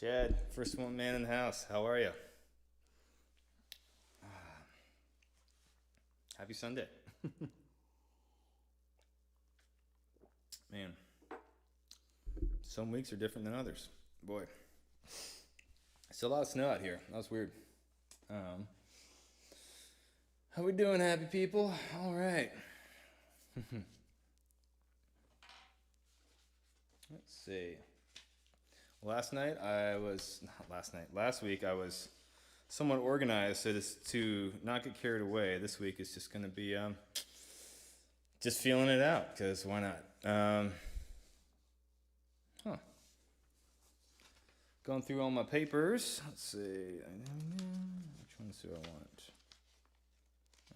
Chad, first one man in the house. How are you? Happy Sunday. Man, some weeks are different than others. Boy, it's a lot of snow out here. That was weird. Um, how we doing, happy people? All right. Let's see. Last week I was somewhat organized, so to not get carried away, this week is just going to be just feeling it out, because why not? Going through all my papers. Let's see. Which ones do I want?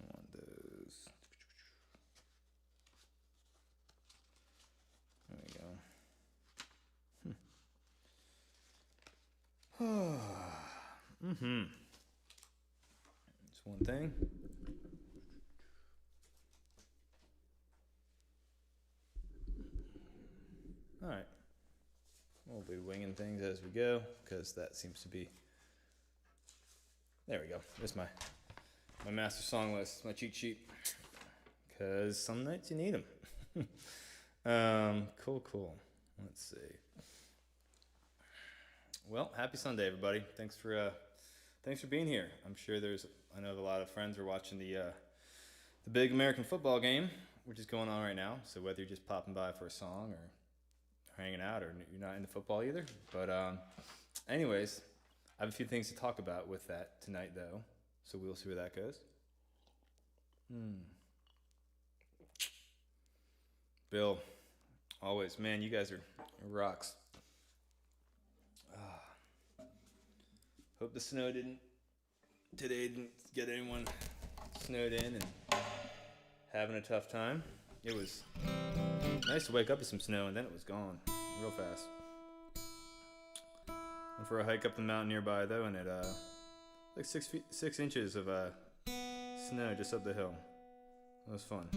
I want those. There we go. That's one thing. All right. We'll be winging things as we go, because that seems to be. There we go. There's my master song list, my cheat sheet. Because some nights you need them. Cool. Let's see. Well, happy Sunday, everybody. Thanks for being here. I know a lot of friends are watching the big American football game, which is going on right now. So whether you're just popping by for a song or hanging out, or you're not into football either. But anyways, I have a few things to talk about with that tonight, though. So we'll see where that goes. Bill, always, man, you guys are rocks. Hope the snow today didn't get anyone snowed in and having a tough time. It was nice to wake up with some snow, and then it was gone real fast. Went for a hike up the mountain nearby, though, and it like 6 inches of snow just up the hill. It was fun.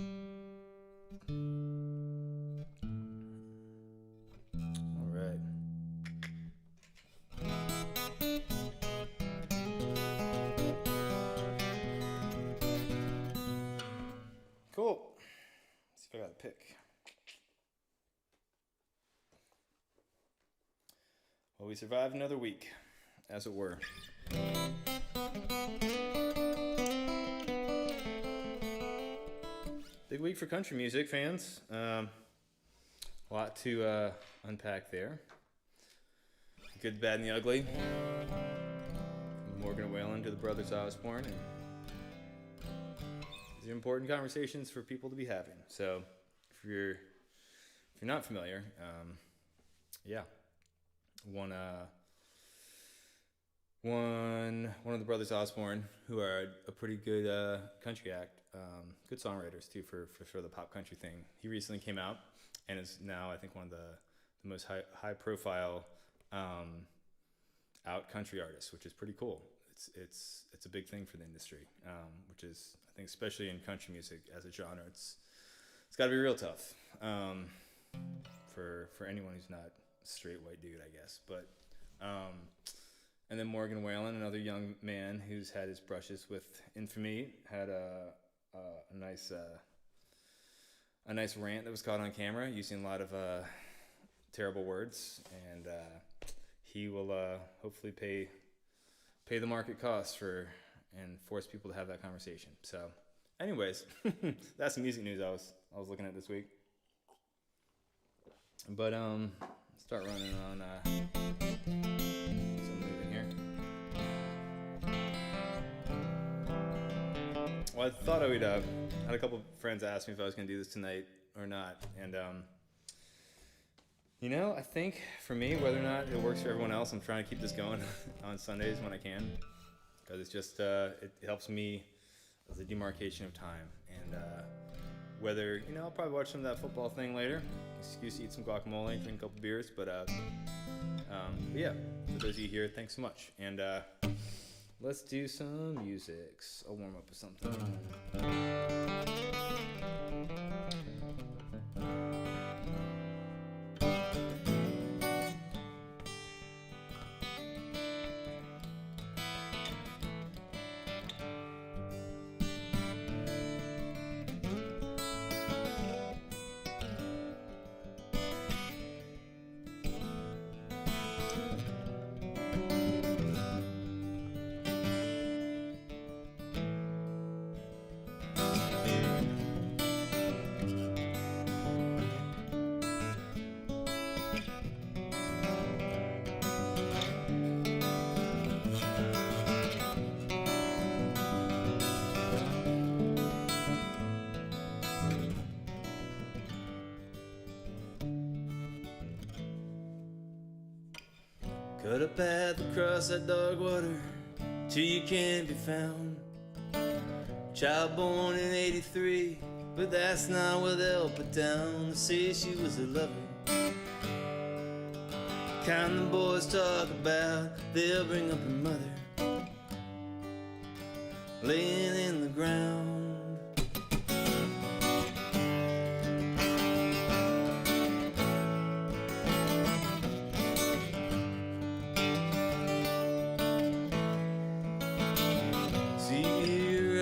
All right. Cool. Let's see if I got a pick. Well, we survived another week, as it were. Big week for country music fans. A lot to unpack there. The good, the bad, and the ugly. From Morgan Whalen to the Brothers Osborne. And these are important conversations for people to be having. So, if you're not familiar, yeah. One of the Brothers Osborne, who are a pretty good country act, good songwriters too for the pop country thing. He recently came out and is now, I think, one of the most high profile out country artists, which is pretty cool. It's a big thing for the industry, which is, I think, especially in country music as a genre, it's got to be real tough for anyone who's not straight white dude, I guess. But and then Morgan Whalen, another young man who's had his brushes with infamy, had a nice rant that was caught on camera using a lot of terrible words, and he will hopefully pay the market costs and force people to have that conversation. So anyways, that's the music news I was looking at this week. But start running on some moving here. Well, I thought I would had a couple of friends ask me if I was going to do this tonight or not, and I think for me, whether or not it works for everyone else, I'm trying to keep this going on Sundays when I can, because it's just it helps me as a demarcation of time. And whether, I'll probably watch some of that football thing later. Excuse to eat some guacamole, drink a couple beers. But yeah, for those of you here, thanks so much. And let's do some music. I'll warm up with something. Cut a path across that dark water till you can't be found. Child born in 83, but that's not what they'll put down. They say she was a lover, kind the boys talk about. They'll bring up her mother laying in the ground.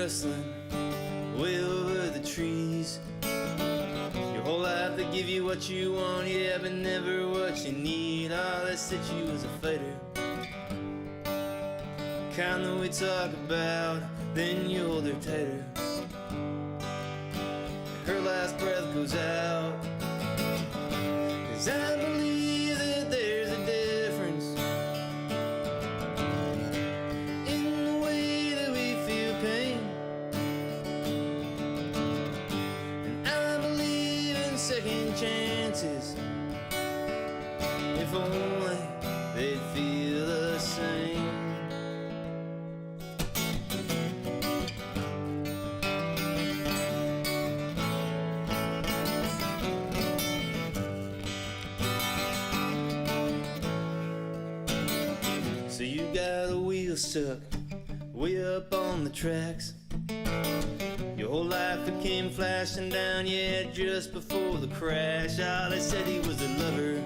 Rustling way over the trees. Your whole life they give you what you want, yeah, but never what you need. Ah, they said you was a fighter, kind that we talk about. Then you hold her tighter, her last breath goes out. 'Cause I believe that there's a difference in the way that we feel pain. Second chances, if only they'd feel the same. So you got a wheel stuck way up on the tracks. Your whole life it came flashing down, yeah, just before the crash. Ah, they said he was a lover,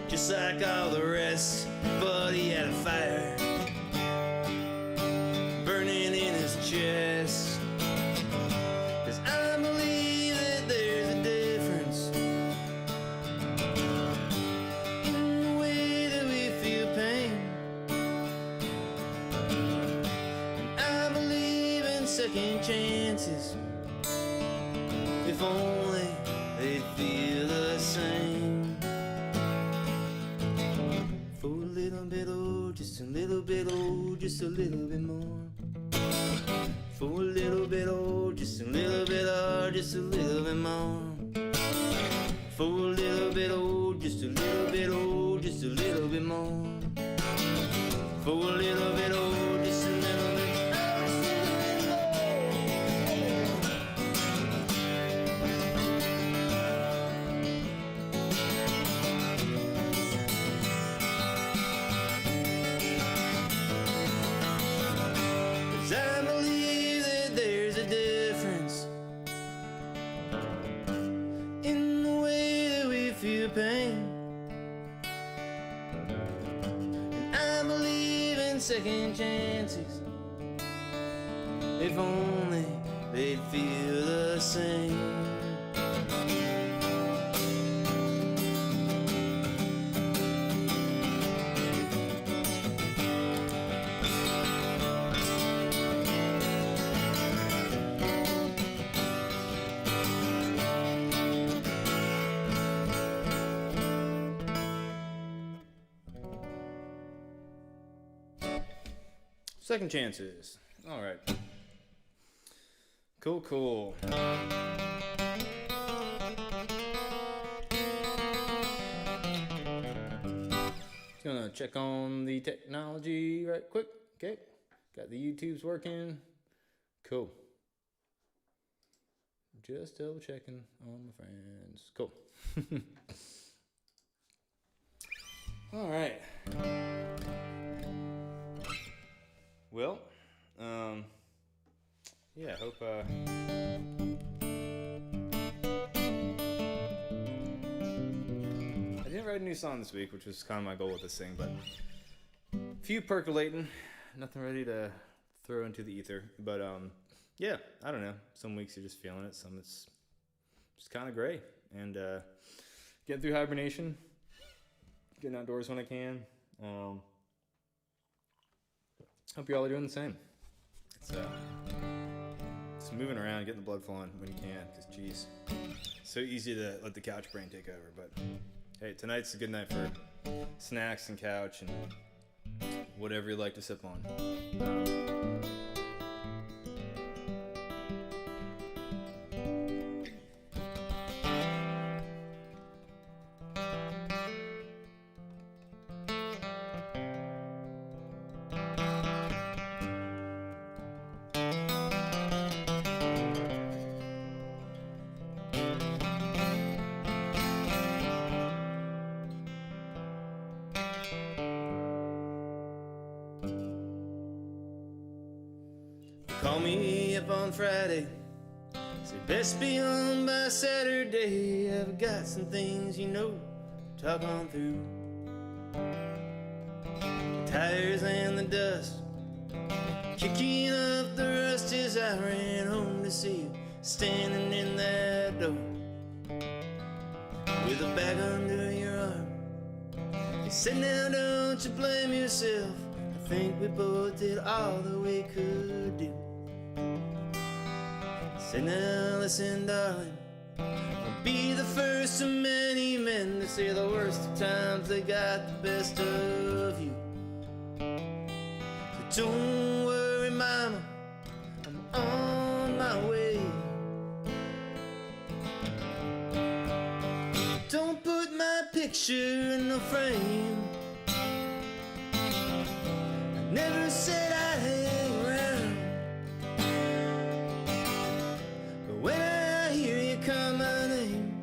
just like all the rest, but he had a fire burning in his chest. 'Cause I believe that there's a difference in the way that we feel pain. And I believe second chances, if only they'd feel the same. For a little bit, oh, just a little bit, oh, just a little bit more. For a little bit, oh, just a little bit, oh, just a little bit more. For a little bit, oh, just a little bit, oh, just a little bit more. For a little bit, oh, just a little bit. Pain. And I believe in second chances, if only they'd feel the same. Second chances. All right. Cool. Just gonna check on the technology right quick. Okay. Got the YouTubes working. Cool. Just double checking on my friends. Cool. All right. Well, yeah, I hope, I didn't write a new song this week, which was kind of my goal with this thing, but a few percolating, nothing ready to throw into the ether, but, yeah, I don't know, some weeks you're just feeling it, some it's just kind of gray, and, getting through hibernation, getting outdoors when I can, hope you all are doing the same. It's moving around, getting the blood flowing when you can, because geez, so easy to let the couch brain take over. But hey, tonight's a good night for snacks and couch and whatever you like to sip on. me up on Friday. Say best be home by Saturday. I've got some things, you know, to talk on through. The tires and the dust, kicking up the rust as I ran home to see you standing in that door with a bag under your arm. You said, now don't you blame yourself. I think we both did all that we could do. Say, now listen, darling, I'll be the first of many men to say the worst of times, they got the best of you. So don't worry, mama, I'm on my way. Don't put my picture in the frame. I never said I'd hang around, but when I hear you call my name,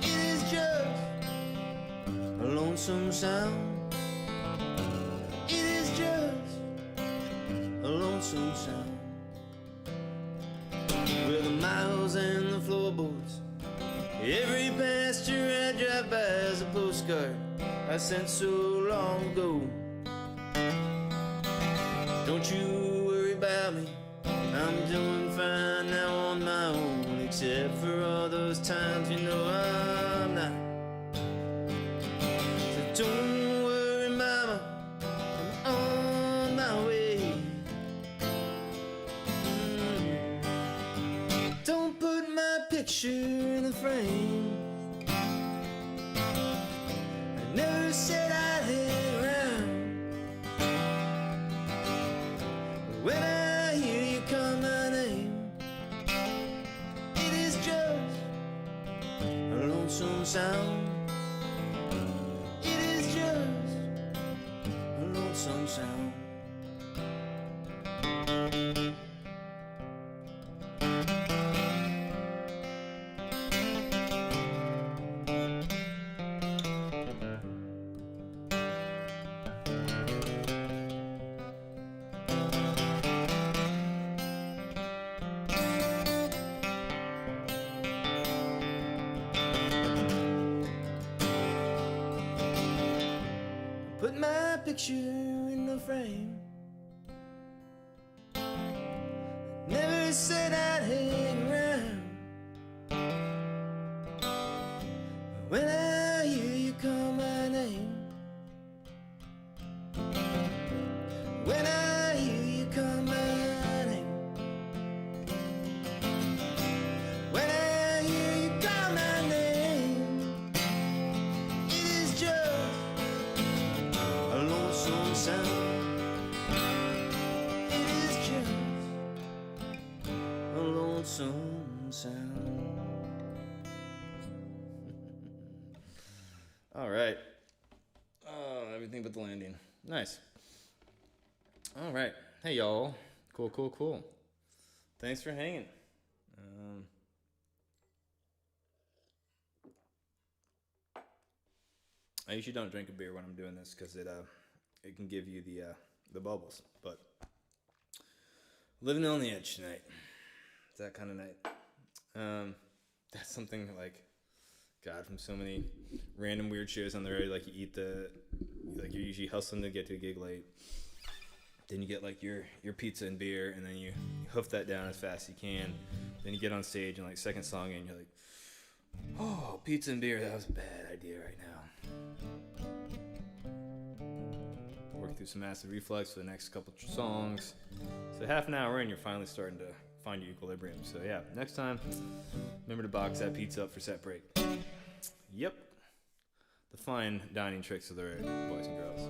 it is just a lonesome sound. It is just a lonesome sound. With the miles and the floorboards, every pasture I drive by is a postcard I sent so long ago. Don't you worry about me, I'm doing fine now on my own, except for all those times you know I'm not. So don't worry, mama, I'm on my way. Don't put my picture in a frame. I never said I'd hang around, but when I hear you call my name, it is just a lonesome sound. It is just a lonesome sound. Put my picture in the frame. Never said I'd hang around, but when I hear you call my name, when I hear you call my name, when I hear you call my name, it is just a lonesome sound. It is just a lonesome sound. All right. Oh, everything but the landing. Nice. All right. Hey, y'all. Cool. Thanks for hanging. I usually don't drink a beer when I'm doing this because it can give you the bubbles. But living on the edge tonight. It's that kind of night. That's something like, God, from so many random weird shows on the road. Like you're usually hustling to get to a gig late. Then you get like your pizza and beer, and then you hoof that down as fast as you can. Then you get on stage, and like second song in, you're like, oh, pizza and beer, that was a bad idea right now. Work through some acid reflux for the next couple songs. So half an hour in, you're finally starting to find your equilibrium. So yeah, next time, remember to box that pizza up for set break. Yep. The fine dining tricks of the road, boys and girls.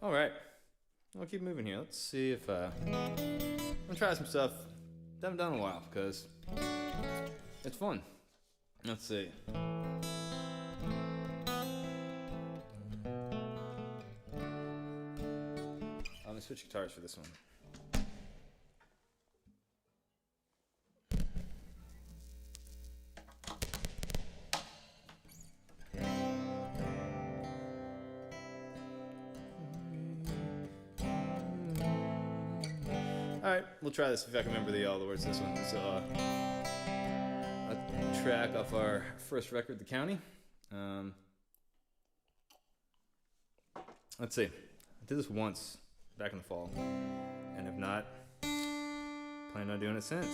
All right, I'll keep moving here. Let's see if I'm gonna try some stuff I haven't done in a while because it's fun. Let's see. let me switch guitars for this one. All right, we'll try this if I can remember all the words to this one. So, a track off our first record, The County. Let's see. I did this once back in the fall, and if not, plan on doing it since.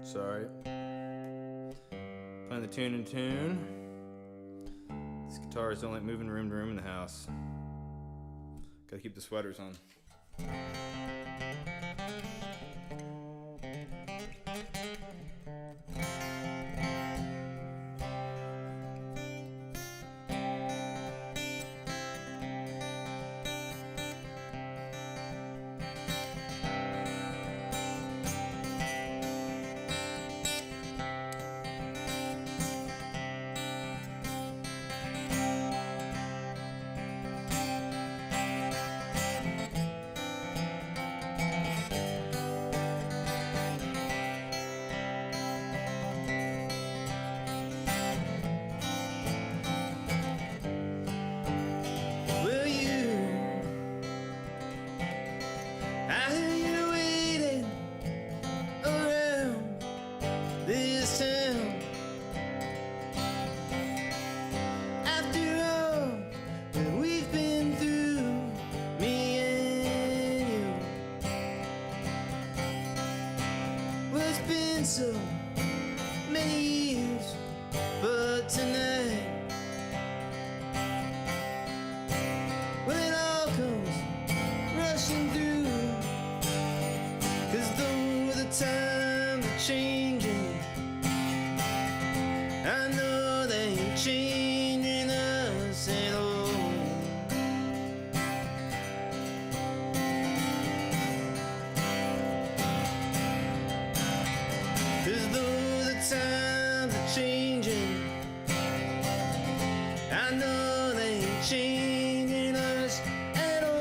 Sorry. Playing the tune in tune. These guitars don't like moving room to room in the house. Gotta keep the sweaters on. So many years, but tonight, when it all comes rushing through, 'cause though the times are changing, I know they ain't changing us at all. 'Cause though the times are changing, I know they ain't changing us at all.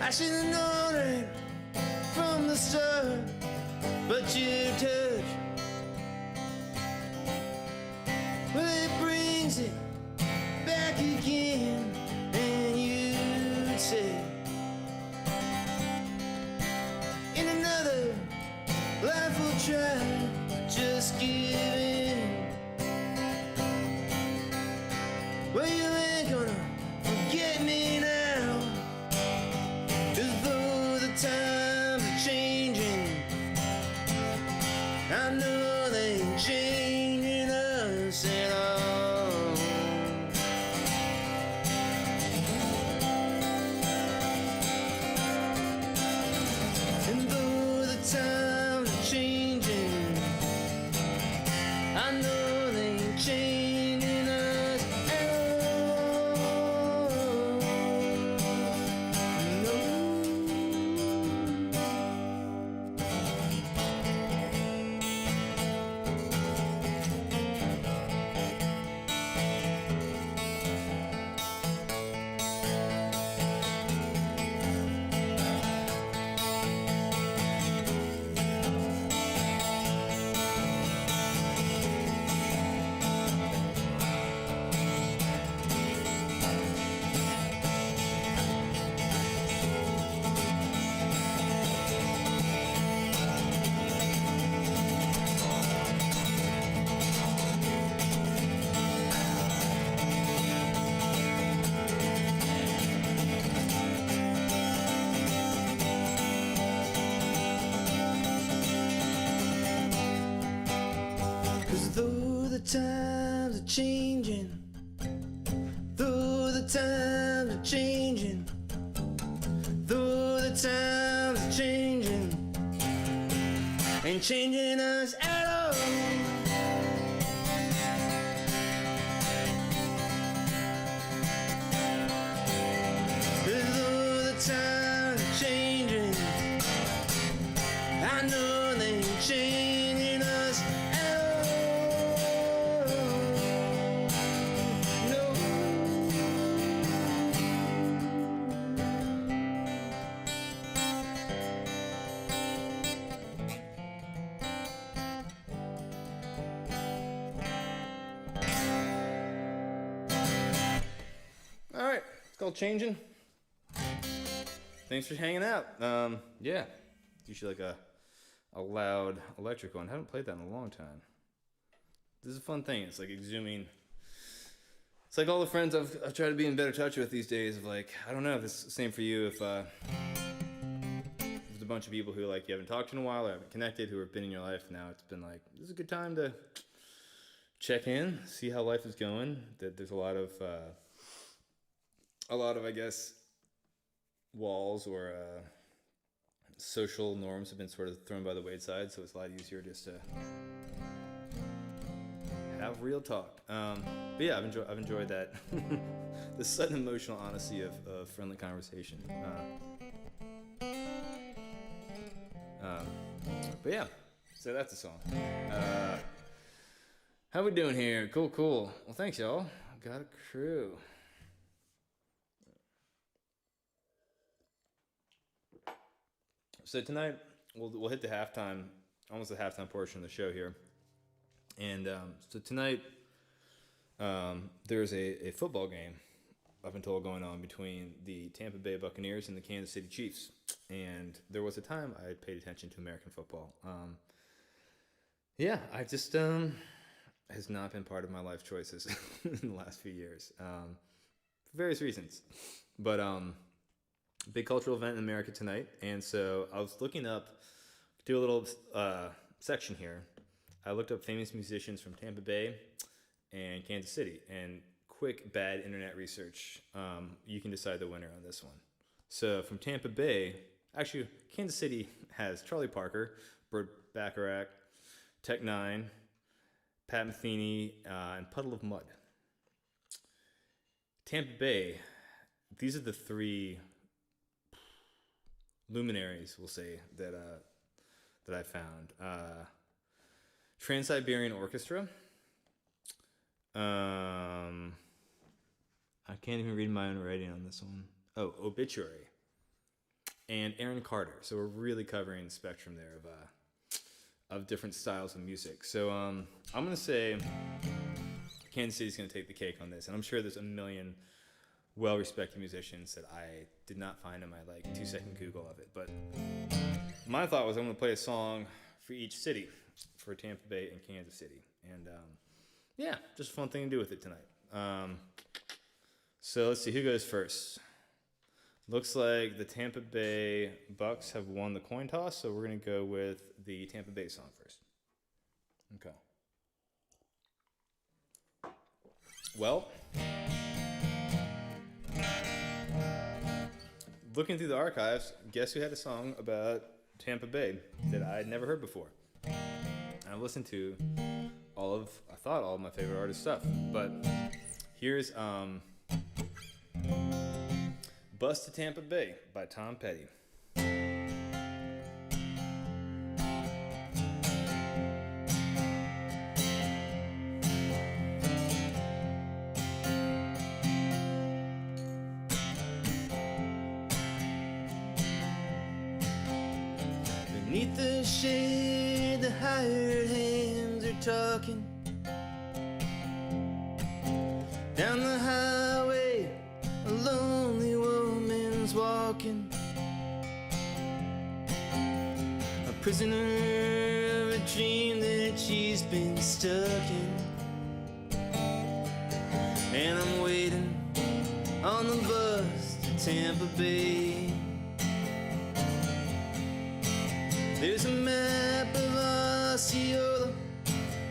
I should've known it from the start, but your touch, well, it brings it back again. And you'd say, in another life we'll try, just give in. Well, you ain't gonna forget me now. Times are changing, I know they ain't changing us at all. And though the times are changing, I know they ain't changing us at all. No. Though times are changing, though the times are changing, though the times are changing, ain't changing us at all. Though the times are changing, I know they ain't changing us at all. No. All right, it's called Changing. Thanks for hanging out. Yeah, usually like a loud electric one. I haven't played that in a long time. This is a fun thing. It's like exhuming. It's like all the friends I've tried to be in better touch with these days. Of like, I don't know if it's the same for you. If there's a bunch of people who like you haven't talked to in a while or haven't connected, who have been in your life. Now it's been like, this is a good time to check in, see how life is going. That there's a lot of I guess walls or social norms have been sort of thrown by the wayside, so it's a lot easier just to have real talk. But yeah, I've enjoyed that the sudden emotional honesty of friendly conversation. But yeah, so that's the song. How we doing here? Cool. Well, thanks y'all. Got a crew. So tonight we'll hit the halftime, almost the halftime portion of the show here, and so tonight there's a football game, I've been told, going on between the Tampa Bay Buccaneers and the Kansas City Chiefs, and there was a time I paid attention to American football. Yeah, I just has not been part of my life choices in the last few years, for various reasons, but big cultural event in America tonight, and so I was looking up, do a little section here. I looked up famous musicians from Tampa Bay and Kansas City, and quick bad internet research. You can decide the winner on this one. So from Tampa Bay, actually Kansas City has Charlie Parker, Burt Bacharach, Tech Nine, Pat Metheny, and Puddle of Mud. Tampa Bay, these are the three luminaries, we'll say, that I found. Trans-Siberian Orchestra. I can't even read my own writing on this one. Oh, Obituary. And Aaron Carter. So we're really covering the spectrum there of different styles of music. So I'm going to say Kansas City's going to take the cake on this. And I'm sure there's a million well-respected musicians that I did not find in my 2-second Google of it, but my thought was I'm going to play a song for each city, for Tampa Bay and Kansas City, and yeah, just a fun thing to do with it tonight. So let's see who goes first. Looks like the Tampa Bay Bucks have won the coin toss, so we're going to go with the Tampa Bay song first. Okay. Well, looking through the archives, guess who had a song about Tampa Bay that I had never heard before? And I've listened to all of my favorite artist stuff. But here's Bus to Tampa Bay by Tom Petty. Beneath the shade, the hired hands are talking. Down the highway, a lonely woman's walking. A prisoner of a dream that she's been stuck in. And I'm waiting on the bus to Tampa Bay. There's a map of Osceola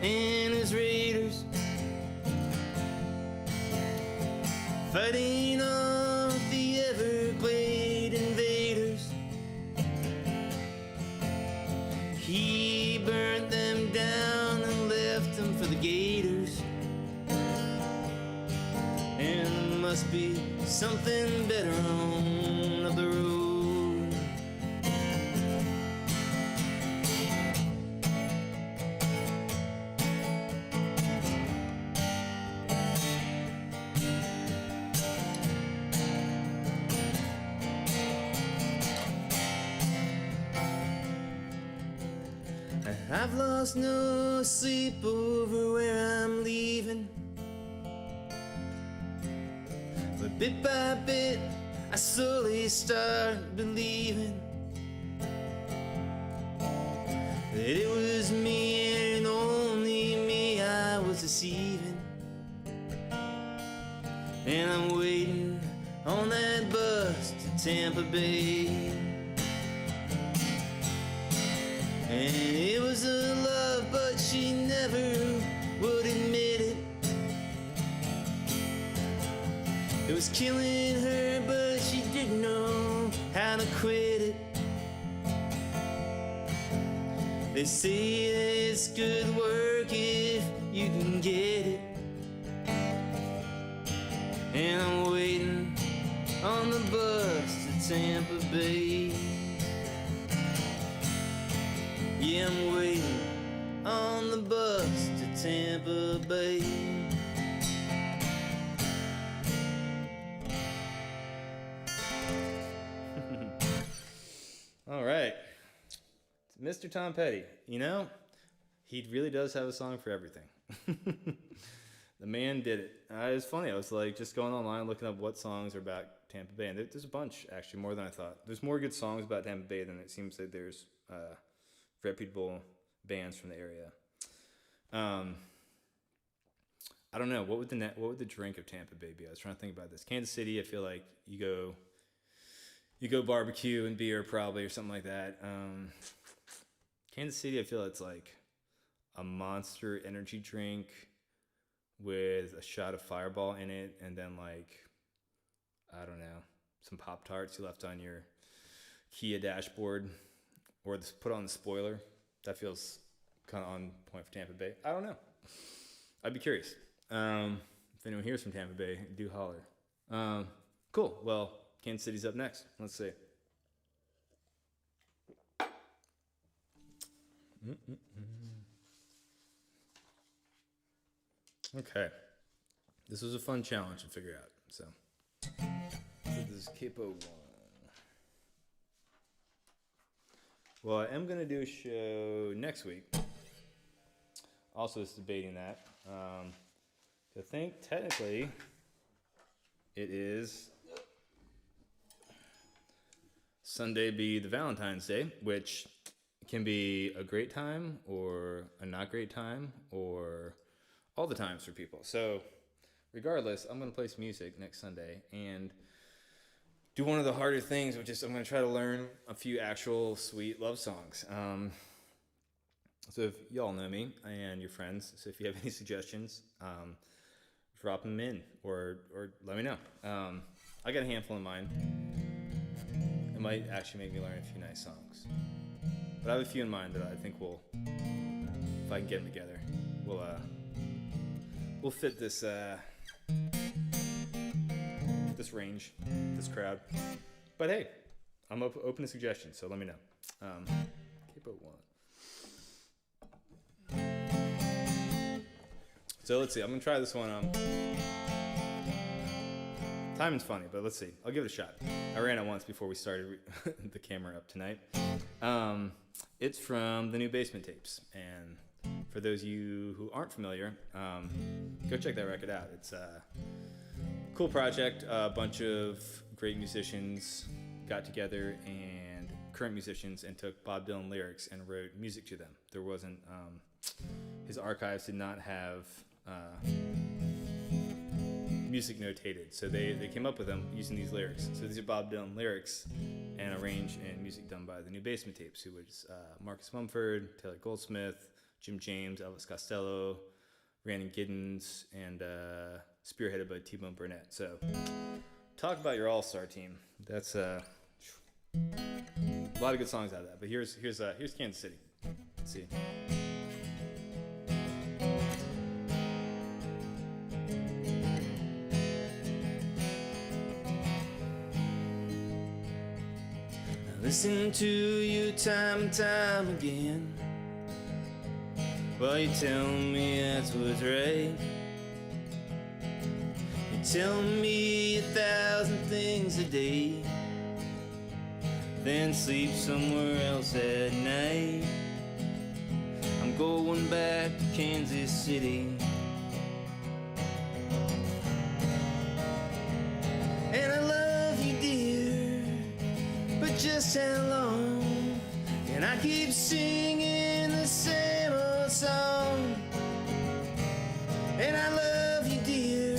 and his raiders fighting off the Everglade invaders. He burnt them down and left them for the gators. And there must be something better on up the road. I've lost no sleep over where I'm leaving, but bit by bit I slowly start believing that it was me and only me I was deceiving. And I'm waiting on that bus to Tampa Bay. And it was a love, but she never would admit it. It was killing her, but she didn't know how to quit it. They say that it's good work if you can get it. And I'm waiting on the bus to Tampa Bay. Yeah, I'm waiting on the bus to Tampa Bay. All right. Mr. Tom Petty. You know, he really does have a song for everything. The man did it. It was funny. I was like just going online looking up what songs are about Tampa Bay. And there's a bunch, actually, more than I thought. There's more good songs about Tampa Bay than it seems that there's reputable bands from the area. I don't know. What would the drink of Tampa Bay be? I was trying to think about this. Kansas City, I feel like you go barbecue and beer probably or something like that. Kansas City, I feel it's like a Monster energy drink with a shot of Fireball in it, and then like, I don't know, some Pop-Tarts you left on your Kia dashboard, or put on the spoiler. That feels kind of on point for Tampa Bay. I don't know. I'd be curious. If anyone hears from Tampa Bay, do holler. Cool. Well, Kansas City's up next. Let's see. Okay. This was a fun challenge to figure out. So this is Capo 1. Well, I am going to do a show next week. Also, just debating that. I think technically it is Sunday be the Valentine's Day, which can be a great time or a not great time or all the times for people. So regardless, I'm going to play some music next Sunday and do one of the harder things, which is I'm going to try to learn a few actual sweet love songs. So if y'all know me and your friends, so if you have any suggestions, drop them in or let me know. I got a handful in mind. It might actually make me learn a few nice songs. But I have a few in mind that I think if I can get them together, we'll fit this range, this crowd. But hey, I'm open to suggestions, so let me know. Capo 1. So let's see. I'm gonna try this one. Timing's funny, but let's see. I'll give it a shot. I ran it once before we started the camera up tonight. It's from the new Basement Tapes, and for those of you who aren't familiar, go check that record out. It's a cool project. A bunch of great musicians got together, and current musicians, and took Bob Dylan lyrics and wrote music to them. There wasn't his archives did not have music notated, so they came up with them using these lyrics. So these are Bob Dylan lyrics and arranged and music done by the new Basement Tapes, who was Marcus Mumford, Taylor Goldsmith, Jim James, Elvis Costello, Brandon Giddens, and spearheaded by T-Bone Burnett. So, talk about your all-star team. That's a lot of good songs out of that. But here's Kansas City. Let's see. I listen to you time and time again, while you tell me that's what's right. You tell me 1,000 things a day, then sleep somewhere else at night. I'm going back to Kansas City, and I love you, dear, but just how long can I keep singing the same old song? And I love you, dear,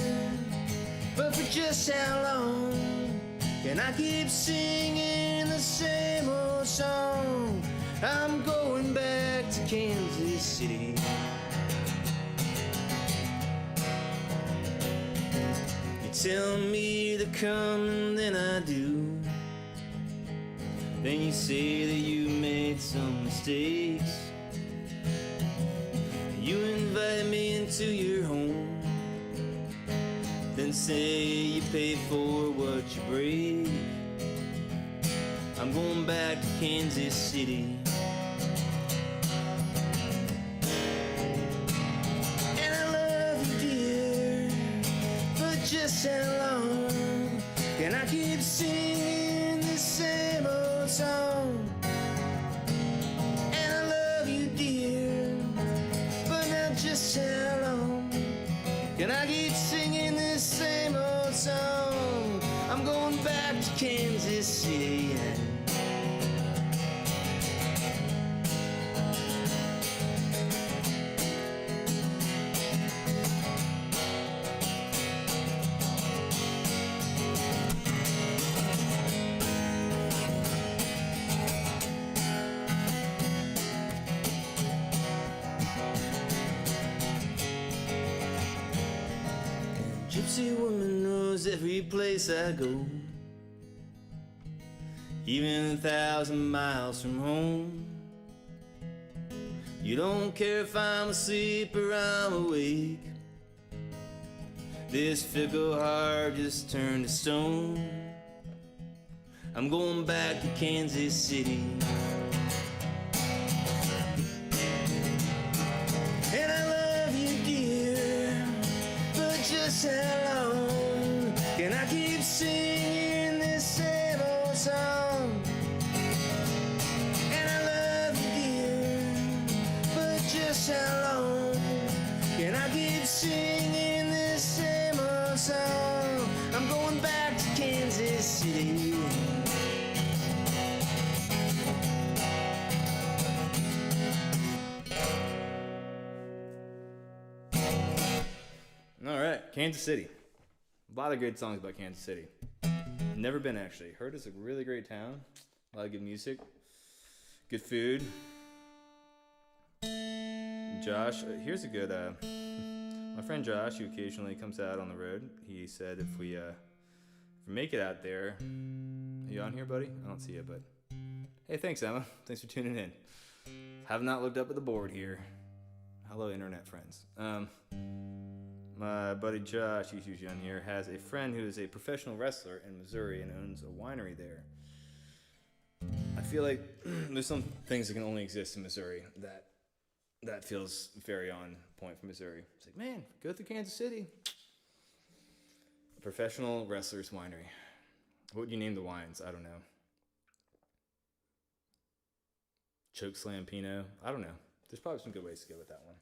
but for just how long can I keep singing the same old song? I'm going back to Kansas City. You tell me to come and then I do. Then you say that you made some mistakes. You invite me into your home, then say you pay for what you break. I'm going back to Kansas City. And I love you, dear, but just how long can I keep singing the same old song? And I love you, dear, but now just how long can I keep singing this same old song? I'm going back to Kansas City. Gypsy woman knows every place I go, even 1,000 miles from home. You don't care if I'm asleep or I'm awake. This fickle heart just turned to stone. I'm going back to Kansas City. And I love you, dear, but just how long can I keep singing this same old song? And I love you, dear, but just how long can I keep singing this same old song? I'm going back to Kansas City. All right, Kansas City. A lot of great songs about Kansas City. Never been, actually. Heard it's a really great town. A lot of good music. Good food. Josh, here's a good, my friend Josh, who occasionally comes out on the road, he said if we make it out there, are you on here, buddy? I don't see you, but hey, thanks, Emma. Thanks for tuning in. Have not looked up at the board here. Hello, internet friends. My buddy Josh, he's usually on here, has a friend who is a professional wrestler in Missouri and owns a winery there. I feel like there's some things that can only exist in Missouri that feels very on point for Missouri. It's like, man, go through Kansas City. A professional wrestler's winery. What would you name the wines? I don't know. Chokeslam Pinot? I don't know. There's probably some good ways to go with that one.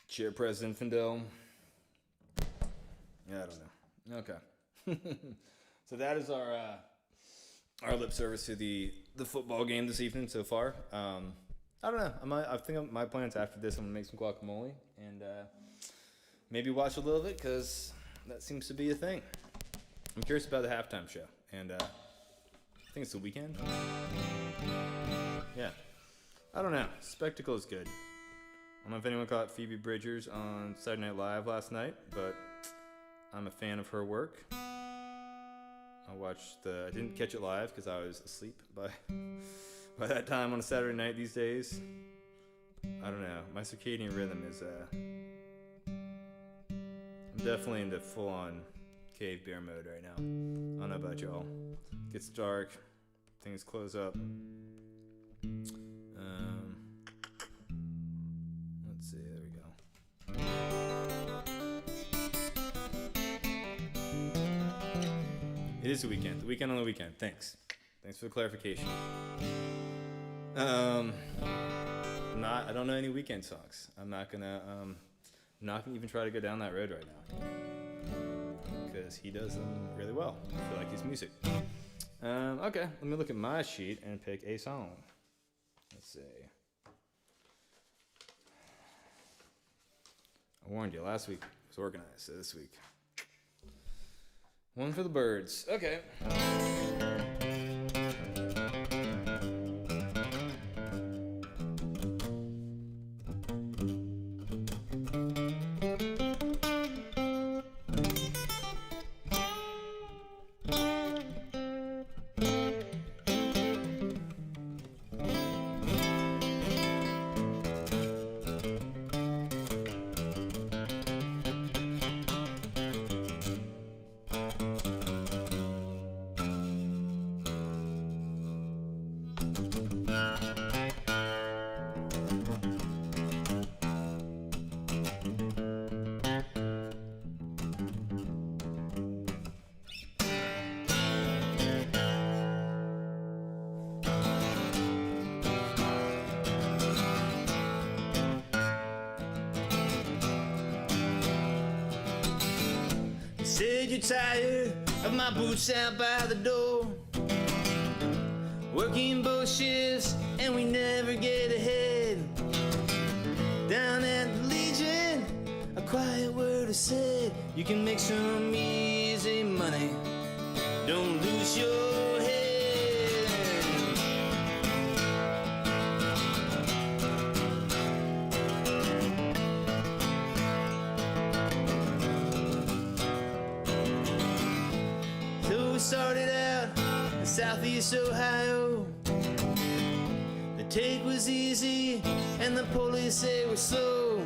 Chair President Findel. Yeah, I don't know. Okay. So that is our lip service to the football game this evening so far. I don't know. I think my plans after this, I'm gonna make some guacamole and maybe watch a little bit because that seems to be a thing. I'm curious about the halftime show, and I think it's the weekend. Yeah. I don't know. Spectacle is good. don't know if anyone caught Phoebe Bridgers on Saturday Night Live last night, but I'm a fan of her work. I didn't catch it live because I was asleep by that time on a Saturday night these days. I don't know. My circadian rhythm is, I'm definitely into full-on cave bear mode right now. I don't know about y'all. It gets dark. Things close up. Let's see. There we go. It is the weekend. The weekend on the weekend. Thanks for the clarification. I don't know any weekend songs. I'm not gonna even try to go down that road right now because he does them really well. I feel like his music. Okay, let me look at my sheet and pick a song. Let's see. I warned you last week was organized, so this week. One for the birds. Okay. Said you're tired of my boots out by the door, working both shifts and we never get ahead. Down at the Legion, a quiet word is said. You can make some easy money, don't lose your head. We started out in Southeast Ohio. The take was easy and the police say we're slow.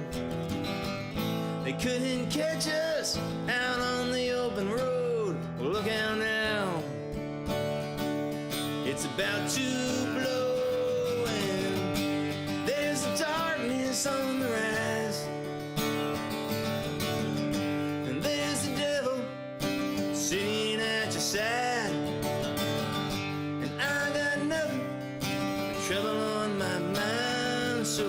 They couldn't catch us out on the open road. Well, look out now, it's about to blow, and there's a darkness on the rise, and there's the devil sitting at your side, and I got nothing but trouble on my mind, so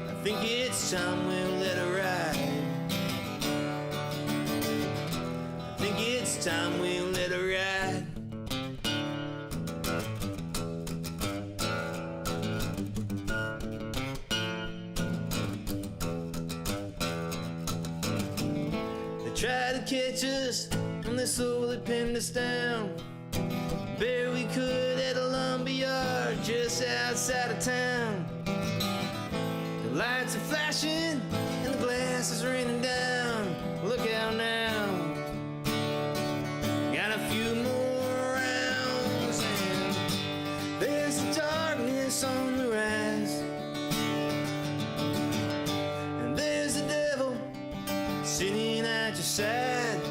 I think it's time we'll let her ride. I think it's time we'll let her ride. They tried to catch us and they slowly pinned us down. Bear we could at a lumber yard just outside of town. The lights are flashing and the glass is raining down. Look out now, got a few more rounds, and there's the darkness on the rise, and there's the devil sitting at your side.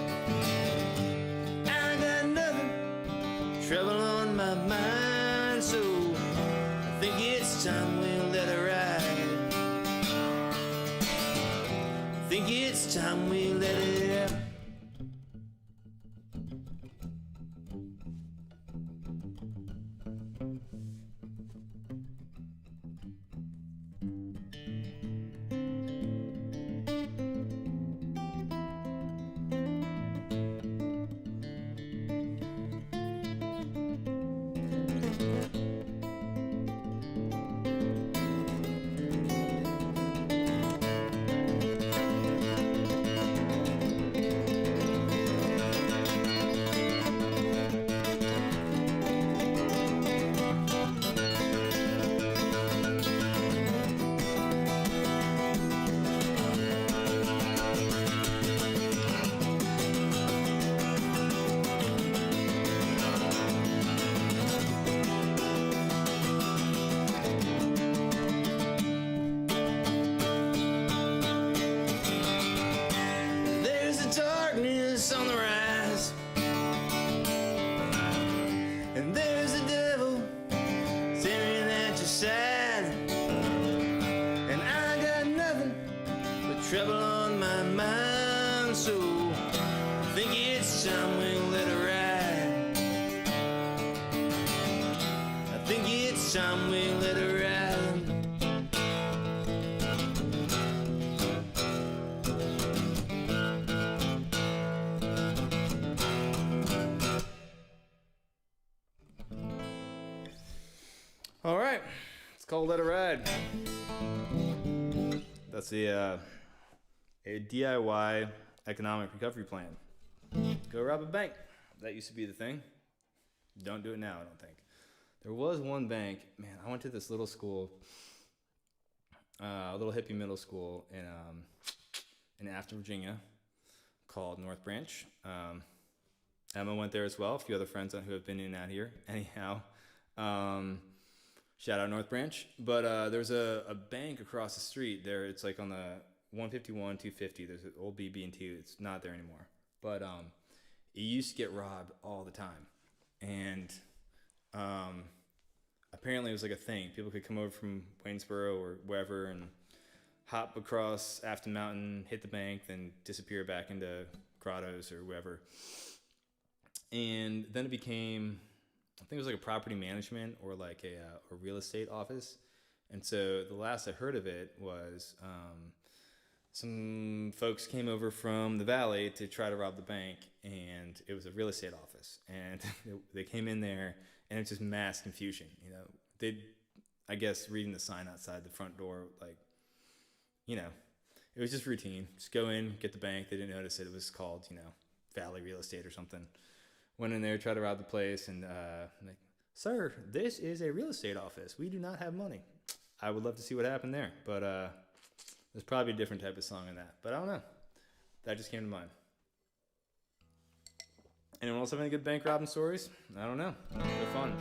I got nothing, trouble on my mind, so I think it's time we'll let her ride. I think it's time we let it out. trouble on my mind, so I think it's time we let her ride. I think it's time we let her ride. All right, it's called Let It Ride. That's a DIY economic recovery plan. Go rob a bank. That used to be the thing. Don't do it now, I don't think. There was one bank, man, I went to this little school, a little hippie middle school in Afton, Virginia, called North Branch. Emma went there as well, a few other friends who have been in and out here. Anyhow, shout out North Branch. But there's a bank across the street there. It's like on the 151, 250. There's an old BB&T. It's not there anymore. But it used to get robbed all the time. And apparently it was like a thing. People could come over from Waynesboro or wherever and hop across Afton Mountain, hit the bank, then disappear back into grottos or wherever. And then it became, I think it was like a property management or like a real estate office. And so the last I heard of it was some folks came over from the valley to try to rob the bank, and it was a real estate office. And they came in there, and it's just mass confusion. You know, they, I guess, reading the sign outside the front door, like, you know, it was just routine. Just go in, get the bank. They didn't notice it. It was called, you know, Valley Real Estate or something. Went in there, tried to rob the place, and like, sir, this is a real estate office. We do not have money. I would love to see what happened there, but there's probably a different type of song in that. But I don't know. That just came to mind. Anyone else have any good bank robbing stories? I don't know. They're fun.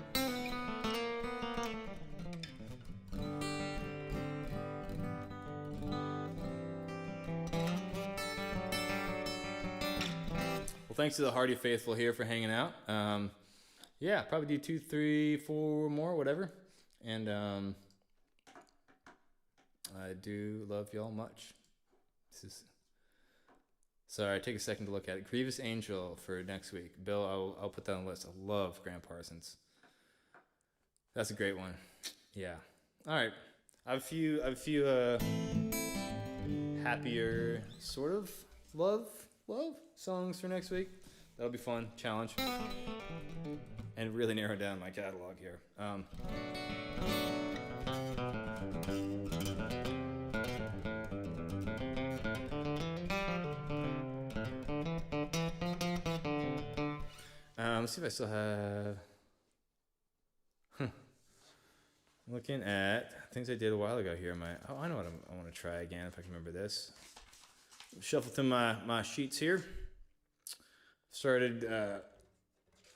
Well, thanks to the Hardy Faithful here for hanging out. Yeah, probably do 2, 3, 4 more, whatever. And I do love y'all much. Sorry, take a second to look at it. Grievous Angel for next week. Bill, I'll put that on the list. I love Graham Parsons. That's a great one. Yeah. All right. I have a few happier sort of love songs for next week. That'll be fun. Challenge. And really narrow down my catalog here. Let's see if I still have. Looking at things I did a while ago here. I know what I want to try again if I can remember this. Shuffle through my sheets here. Started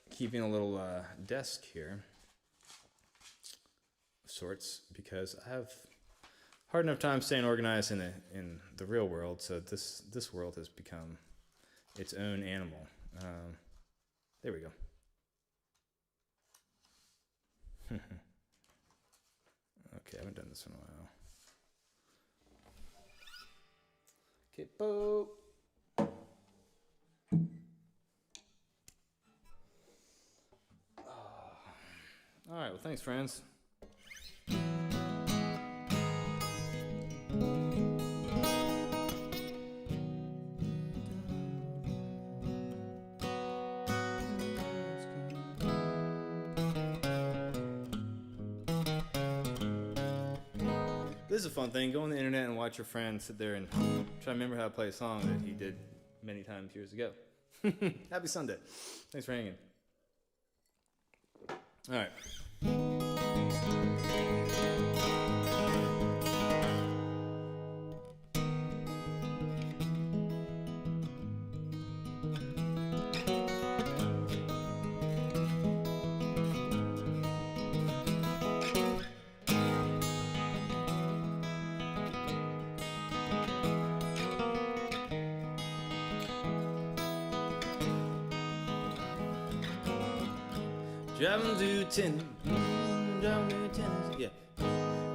keeping a little desk here of sorts because I have hard enough time staying organized in the real world. So this world has become its own animal. There we go. Okay, I haven't done this in a while. Okay, Bo. All right, well, thanks, friends. This is a fun thing. Go on the internet and watch your friend sit there and try to remember how to play a song that he did many times years ago. Happy Sunday. Thanks for hanging. All right.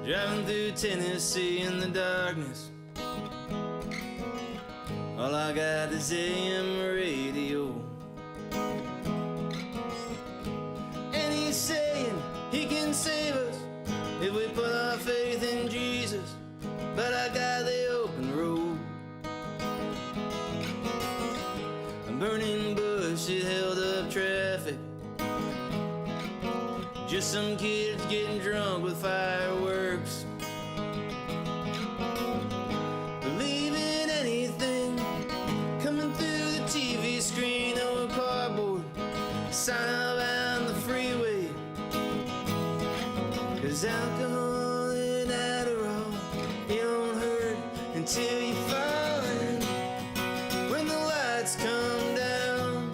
Driving through Tennessee in the darkness. All I got is AM radio. And he's saying he can save us if we put our faith in Jesus. But I got the open road. A burning bush, it held up traffic. Just some kids getting drunk with fireworks. Believe in anything coming through the TV screen or cardboard sign up on the freeway. 'Cause alcohol and Adderall, it don't hurt until you falling. When the lights come down,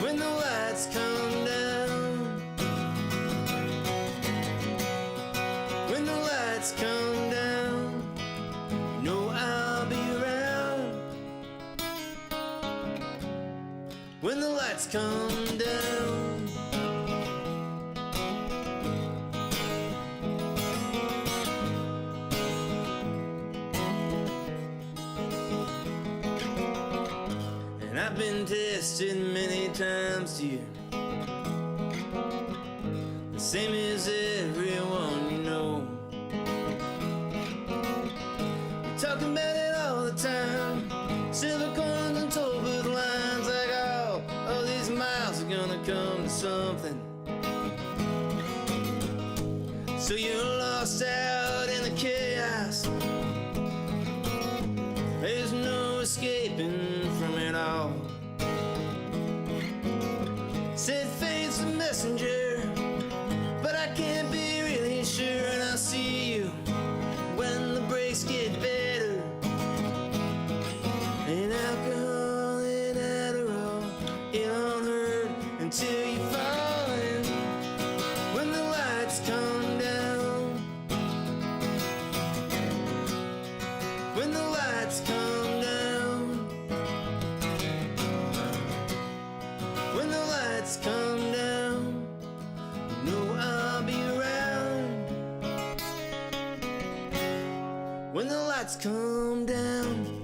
when the lights come down, when the lights come down, you know I'll be around. When the lights come down. And I've been tested many times here, the same as everyone you know. You're talking about it all the time, silver coins and toll booth lines, like all these miles are gonna come to something. So you're lost out in the chaos, there's no escaping from it all. Said fate's a messenger, but I can't be really sure. And I'll see you when the breaks get better. And alcohol and Adderall, it don't hurt until you falling. When the lights come down, when the lights come down, when the lights come down, you know I'll be around. When the lights come down.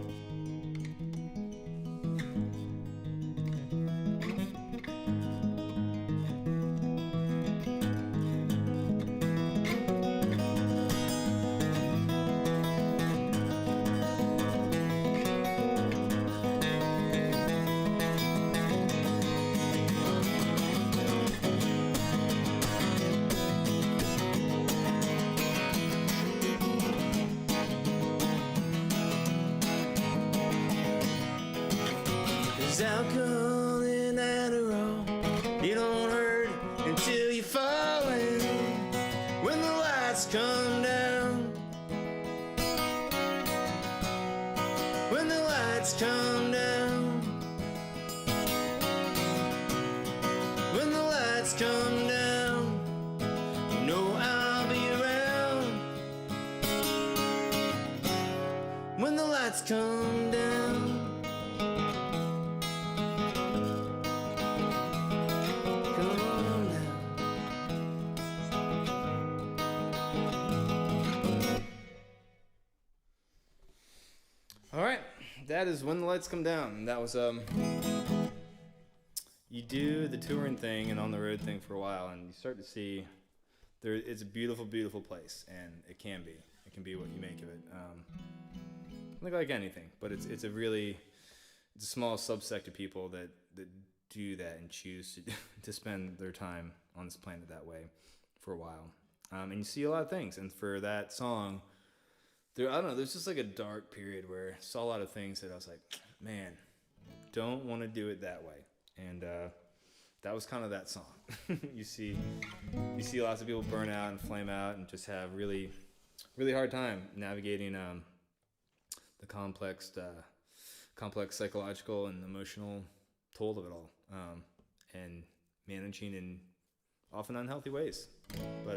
There's alcohol and Adderall, it don't hurt until you're falling. When the lights come down, when the lights come down, when the lights come down, you know I'll be around. When the lights come down. All right, that is When the Lights Come Down. And that was you do the touring thing and on the road thing for a while, and you start to see it's a beautiful, beautiful place, and it can be what you make of it. Like anything, but it's a small subsect of people that do that and choose to spend their time on this planet that way for a while, and you see a lot of things. And for that song, I don't know, there's just like a dark period where I saw a lot of things that I was like, man, don't want to do it that way. And that was kind of that song. You see lots of people burn out and flame out and just have really, really hard time navigating the complex psychological and emotional toll of it all, and managing in often unhealthy ways. But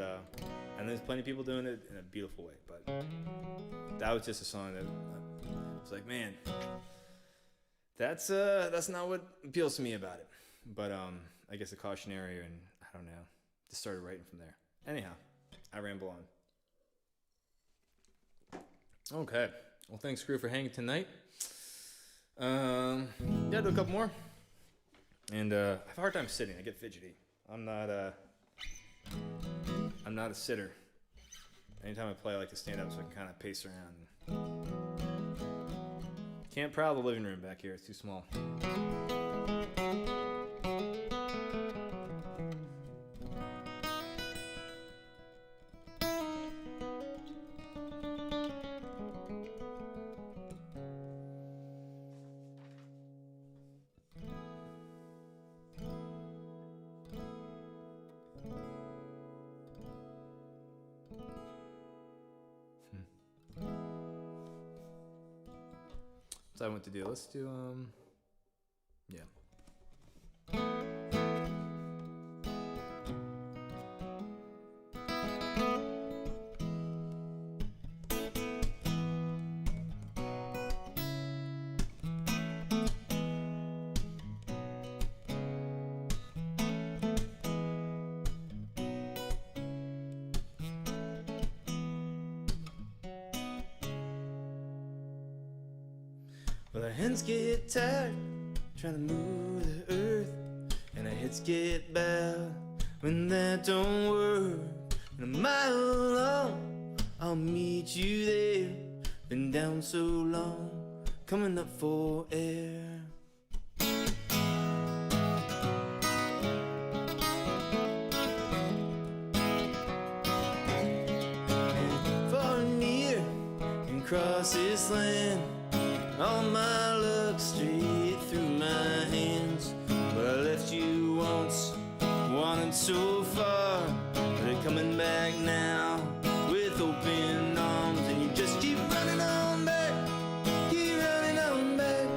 and there's plenty of people doing it in a beautiful way. But that was just a song that was like, man, that's not what appeals to me about it. But I guess a cautionary, and I don't know, just started writing from there. Anyhow, I ramble on. Okay. Well, thanks, crew, for hanging tonight. Yeah, do a couple more. And I have a hard time sitting. I get fidgety. I'm not a sitter. Anytime I play, I like to stand up so I can kind of pace around. Can't prowl the living room back here. It's too small. So I want to do. Let's do yeah. Well, our hands get tired trying to move the earth, and our heads get bowed when that don't work. And a mile long, I'll meet you there. Been down so long, coming up for air. And far and near, and cross this land. All my luck straight through my hands. But I left you once, wanted so far, but they're coming back now with open arms. And you just keep running on back, keep running on back,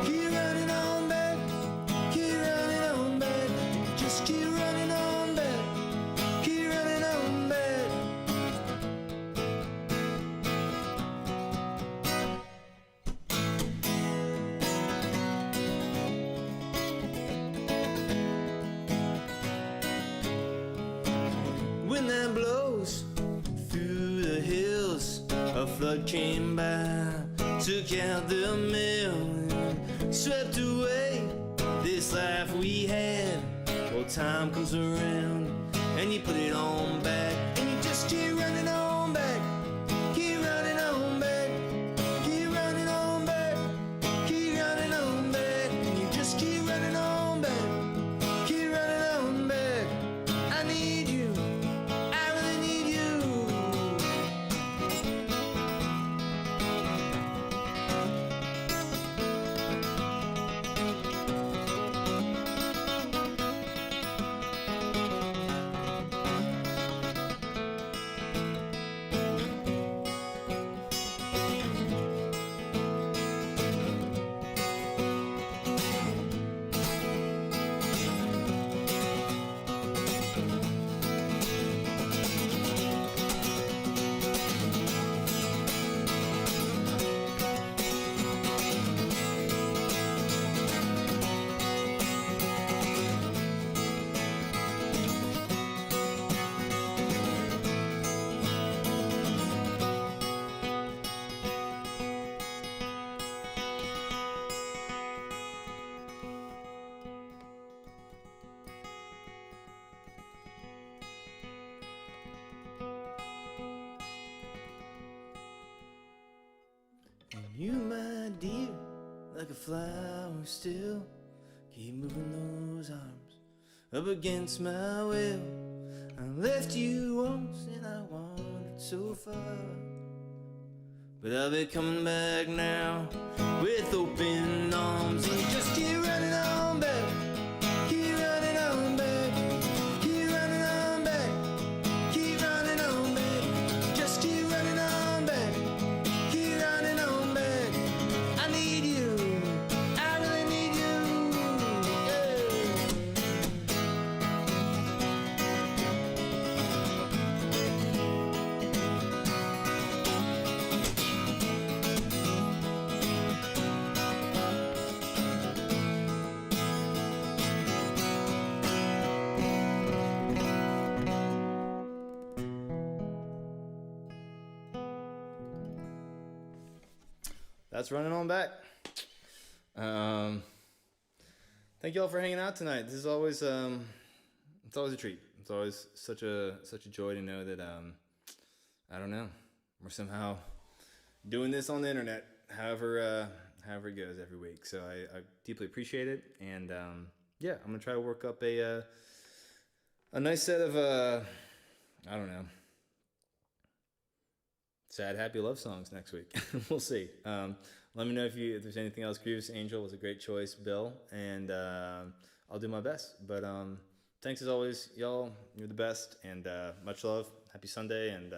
keep running on back, keep running on back. Just keep running on back, keep running on back. When that blows through the hills, a flood came by, took out the mill, and swept away this life we had. Well, time comes around, and you put it on back, and you just keep running on back, keep running on back, keep running on back, keep running on back, and you just keep running on back, keep running on back. I need you. I really need you. And you, my dear, like a flower still, keep moving those arms up against my will. I left you once and I wandered so far, but I'll be coming back now with open arms. And you just keep running on back, keep running on back, keep running on back, keep running on back, just keep running on back, keep running on back. I need you, I really need you. that's running on back. Thank you all for hanging out tonight. This is always it's always a treat. It's always such a joy to know that I don't know, we're somehow doing this on the internet, however it goes every week. So I deeply appreciate it, and yeah, I'm gonna try to work up a nice set of I don't know, sad, happy love songs next week. We'll see. Let me know if there's anything else. Grievous Angel was a great choice, Bill, and I'll do my best. But thanks as always, y'all. You're the best, and much love. Happy Sunday, and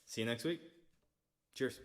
see you next week. Cheers.